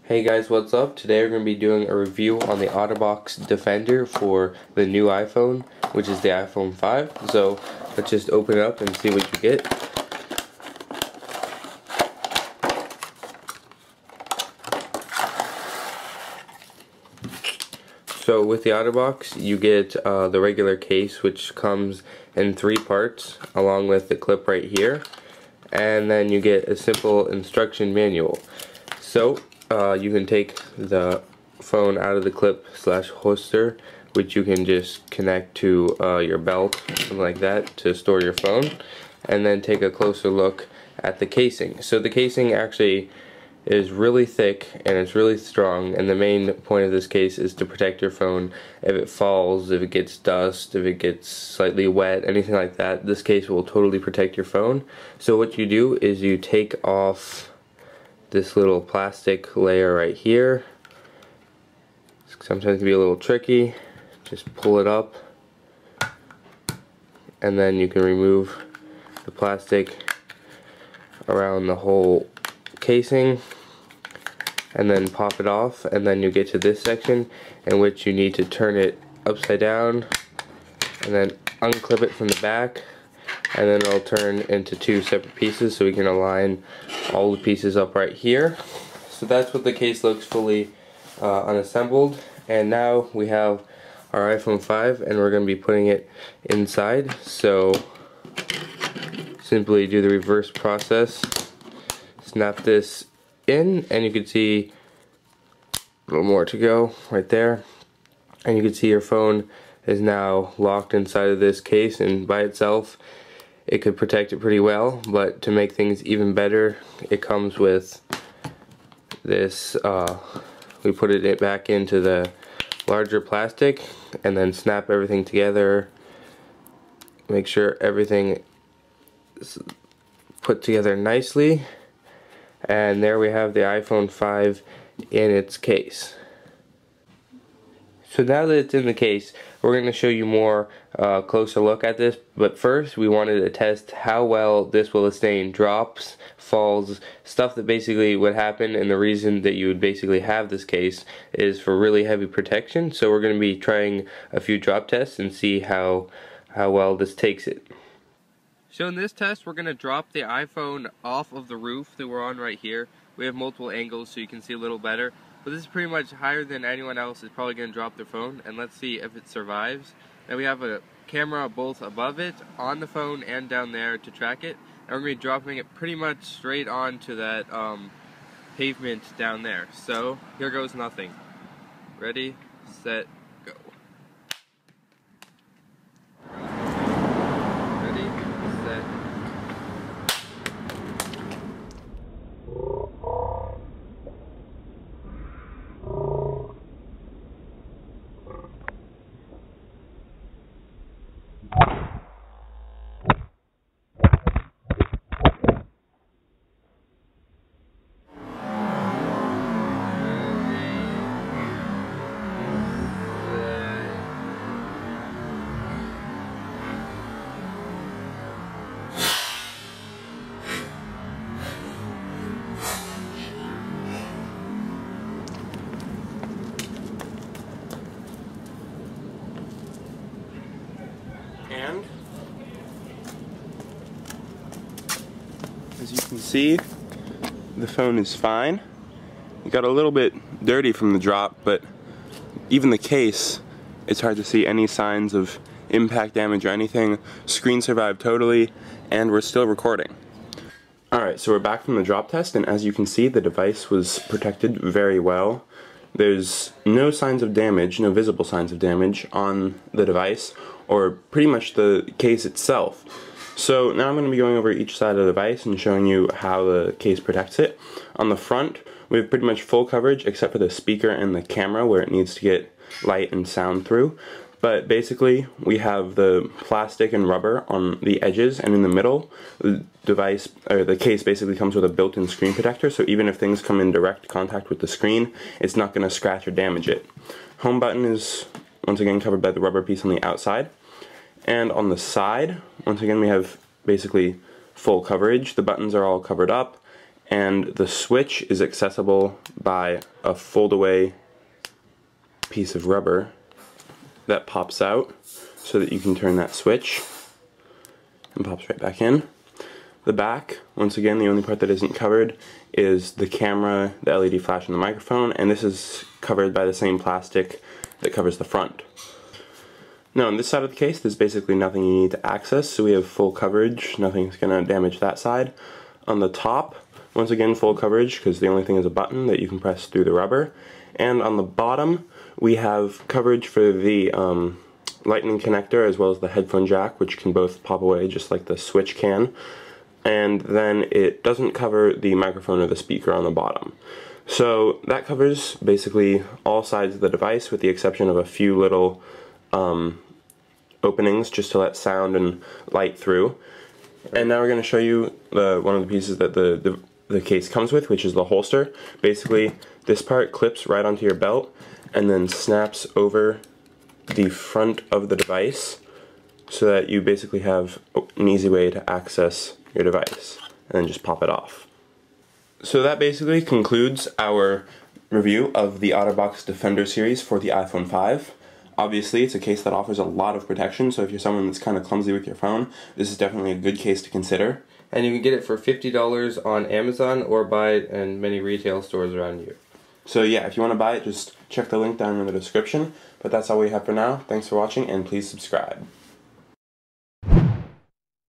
Hey guys, what's up? Today we're going to be doing a review on the OtterBox Defender for the new iPhone, which is the iPhone 5. So let's just open it up and see what you get. So with the OtterBox, you get the regular case, which comes in 3 parts, along with the clip right here. And then you get a simple instruction manual. So you can take the phone out of the clip/holster, which you can just connect to your belt, something like that, to store your phone, and then take a closer look at the casing. So the casing actually is really thick and it's really strong, and the main point of this case is to protect your phone if it falls, if it gets dust, if it gets slightly wet, anything like that. This case will totally protect your phone. So what you do is you take off this little plastic layer right here. Sometimes it can be a little tricky. Just pull it up, and then you can remove the plastic around the whole casing, and then pop it off, and then you get to this section in which you need to turn it upside down and then unclip it from the back, and then it'll turn into 2 separate pieces, so we can align all the pieces up right here. So that's what the case looks fully unassembled. And now we have our iPhone 5 and we're going to be putting it inside. So simply do the reverse process, snap this in, and you can see a little more to go right there, and you can see your phone is now locked inside of this case, and by itself it could protect it pretty well, but to make things even better, it comes with this, we put it back into the larger plastic and then snap everything together, make sure everything is put together nicely, and there we have the iPhone 5 in its case. So now that it's in the case, we're going to show you more closer look at this, but first we wanted to test how well this will sustain drops, falls, stuff that basically would happen, and the reason that you would basically have this case is for really heavy protection. So we're going to be trying a few drop tests and see how well this takes it. So in this test, we're going to drop the iPhone off of the roof that we're on right here. We have multiple angles so you can see a little better. But this is pretty much higher than anyone else is probably going to drop their phone, and let's see if it survives. Now we have a camera both above it, on the phone, and down there to track it. And we're going to be dropping it pretty much straight onto that pavement down there. So here goes nothing. Ready, set, go. Ready, set. And as you can see, the phone is fine. It got a little bit dirty from the drop, but even the case, it's hard to see any signs of impact damage or anything. Screen survived totally, and we're still recording. Alright, so we're back from the drop test, and as you can see, the device was protected very well. There's no signs of damage, no visible signs of damage on the device, or pretty much the case itself. So now I'm going to be going over each side of the device and showing you how the case protects it. On the front, we have pretty much full coverage except for the speaker and the camera where it needs to get light and sound through. But basically, we have the plastic and rubber on the edges, and in the middle, the device, or the case basically comes with a built-in screen protector, so even if things come in direct contact with the screen, it's not going to scratch or damage it. Home button is once again covered by the rubber piece on the outside. And on the side, once again, we have basically full coverage. The buttons are all covered up, and the switch is accessible by a fold-away piece of rubber that pops out so that you can turn that switch and pops right back in. The back, once again, the only part that isn't covered is the camera, the LED flash, and the microphone, and this is covered by the same plastic that covers the front. Now on this side of the case, there's basically nothing you need to access, so we have full coverage, nothing's going to damage that side. On the top, once again full coverage, because the only thing is a button that you can press through the rubber. And on the bottom, we have coverage for the lightning connector as well as the headphone jack, which can both pop away just like the switch can. And then it doesn't cover the microphone or the speaker on the bottom. So that covers basically all sides of the device with the exception of a few little openings just to let sound and light through. And now we're going to show you one of the pieces that the case comes with, which is the holster. Basically, this part clips right onto your belt and then snaps over the front of the device so that you basically have an easy way to access your device and then just pop it off. So that basically concludes our review of the OtterBox Defender series for the iPhone 5. Obviously, it's a case that offers a lot of protection, so if you're someone that's kind of clumsy with your phone, this is definitely a good case to consider. And you can get it for $50 on Amazon or buy it in many retail stores around you. So yeah, if you want to buy it, just check the link down in the description. But that's all we have for now. Thanks for watching, and please subscribe.